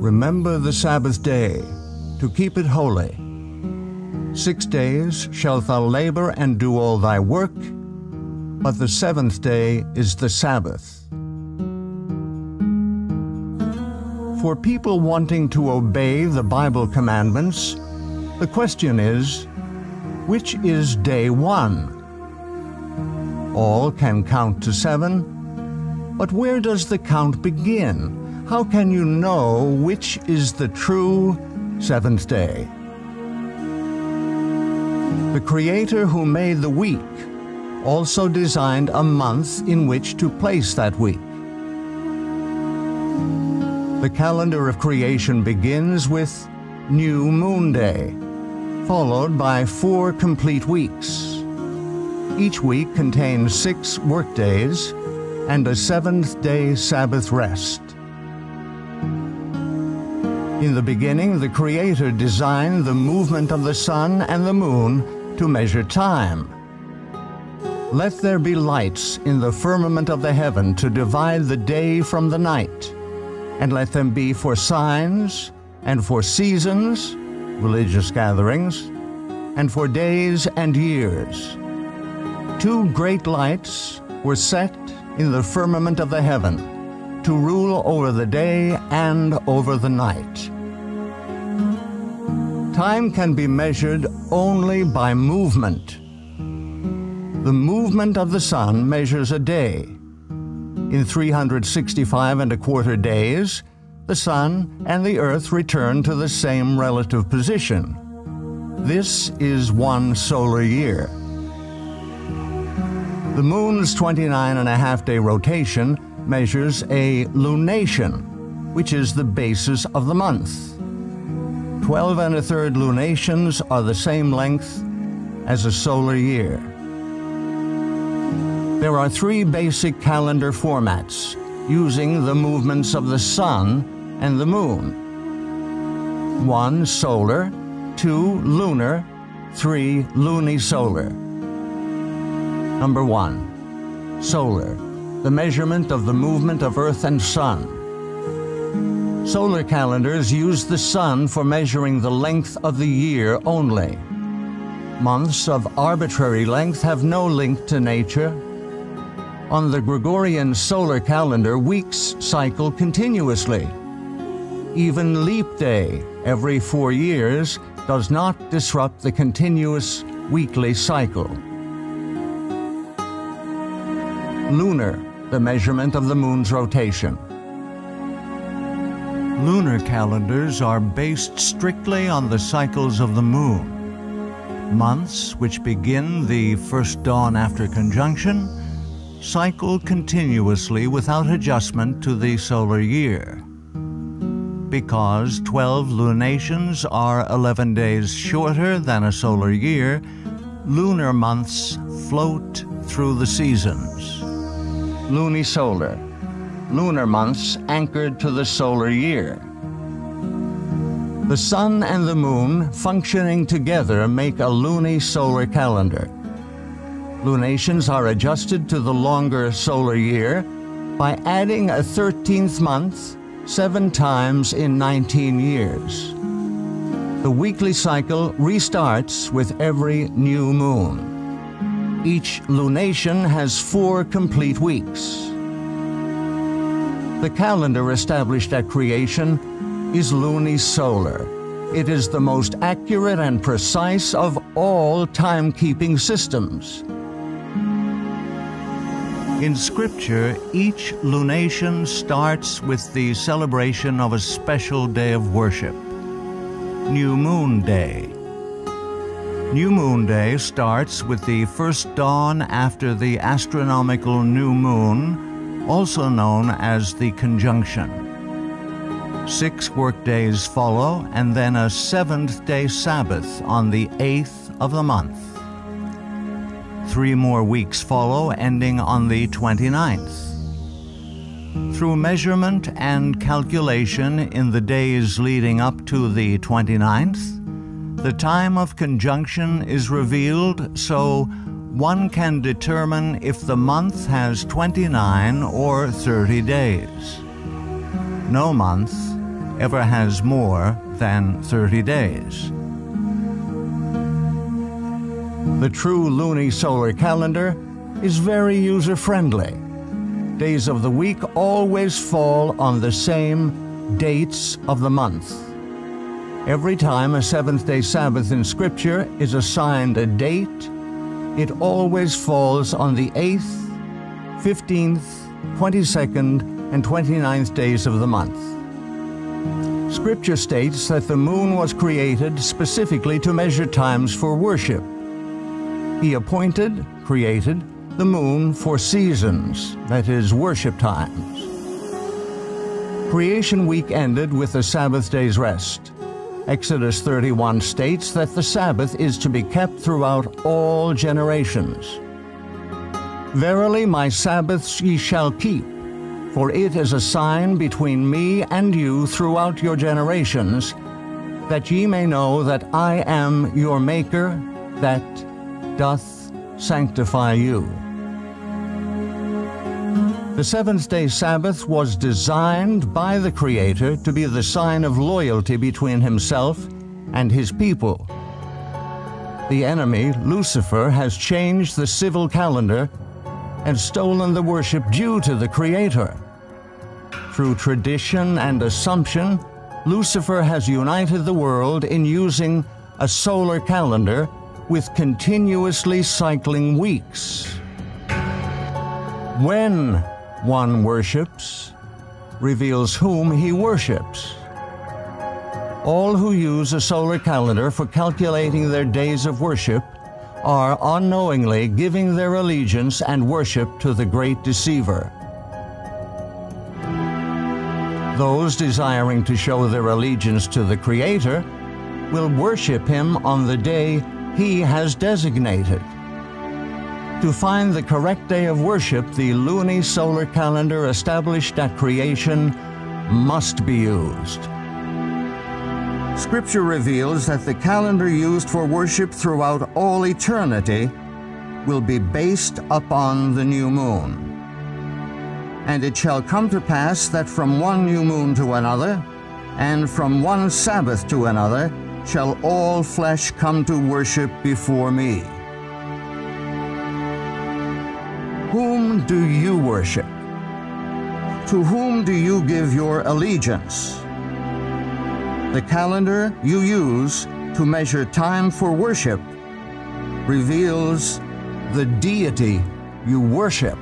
Remember the Sabbath day, to keep it holy. 6 days shalt thou labor and do all thy work, but the seventh day is the Sabbath. For people wanting to obey the Bible commandments, the question is, which is day one? All can count to 7, but where does the count begin? How can you know which is the true seventh day? The Creator who made the week also designed a month in which to place that week. The calendar of creation begins with New Moon Day, followed by 4 complete weeks. Each week contains 6 work days and a 7th-day Sabbath rest. In the beginning, the Creator designed the movement of the sun and the moon to measure time. Let there be lights in the firmament of the heaven to divide the day from the night, and let them be for signs, and for seasons, religious gatherings, and for days and years. 2 great lights were set in the firmament of the heaven, to rule over the day and over the night. Time can be measured only by movement. The movement of the sun measures a day. In 365¼ days, the sun and the earth return to the same relative position. This is 1 solar year. The moon's 29½ day rotation measures a lunation, which is the basis of the month. 12⅓ lunations are the same length as a solar year. There are 3 basic calendar formats using the movements of the sun and the moon. 1 solar, 2 lunar, 3 lunisolar. Number 1. Solar, the measurement of the movement of Earth and Sun. Solar calendars use the sun for measuring the length of the year only. Months of arbitrary length have no link to nature. On the Gregorian solar calendar, weeks cycle continuously. Even leap day, every 4 years, does not disrupt the continuous weekly cycle. Lunar, the measurement of the moon's rotation. Lunar calendars are based strictly on the cycles of the moon. Months, which begin the first dawn after conjunction, cycle continuously without adjustment to the solar year. Because 12 lunations are 11 days shorter than a solar year, lunar months float through the seasons. Lunisolar, lunar months anchored to the solar year. The sun and the moon functioning together make a lunisolar calendar. Lunations are adjusted to the longer solar year by adding a 13th month 7 times in 19 years. The weekly cycle restarts with every new moon. Each lunation has 4 complete weeks. The calendar established at creation is lunisolar. It is the most accurate and precise of all timekeeping systems. In Scripture, each lunation starts with the celebration of a special day of worship, New Moon Day. New Moon Day starts with the first dawn after the astronomical new moon, also known as the conjunction. 6 work days follow, and then a 7th-day Sabbath on the 8th of the month. 3 more weeks follow, ending on the 29th. Through measurement and calculation in the days leading up to the 29th, the time of conjunction is revealed so one can determine if the month has 29 or 30 days. No month ever has more than 30 days. The true lunisolar calendar is very user-friendly. Days of the week always fall on the same dates of the month. Every time a seventh-day Sabbath in Scripture is assigned a date, it always falls on the 8th, 15th, 22nd, and 29th days of the month. Scripture states that the moon was created specifically to measure times for worship. He created the moon for seasons, that is, worship times. Creation week ended with the Sabbath day's rest. Exodus 31 states that the Sabbath is to be kept throughout all generations. Verily my Sabbaths ye shall keep, for it is a sign between me and you throughout your generations, that ye may know that I am your Maker, that doth sanctify you. The seventh-day Sabbath was designed by the Creator to be the sign of loyalty between Himself and His people. The enemy, Lucifer, has changed the civil calendar and stolen the worship due to the Creator. Through tradition and assumption, Lucifer has united the world in using a solar calendar with continuously cycling weeks. When one worships, reveals whom he worships. All who use a solar calendar for calculating their days of worship are unknowingly giving their allegiance and worship to the great deceiver. Those desiring to show their allegiance to the Creator will worship Him on the day He has designated. To find the correct day of worship, the lunisolar calendar established at creation must be used. Scripture reveals that the calendar used for worship throughout all eternity will be based upon the new moon. And it shall come to pass that from one new moon to another, and from one Sabbath to another, shall all flesh come to worship before me. Whom do you worship? To whom do you give your allegiance? The calendar you use to measure time for worship reveals the deity you worship.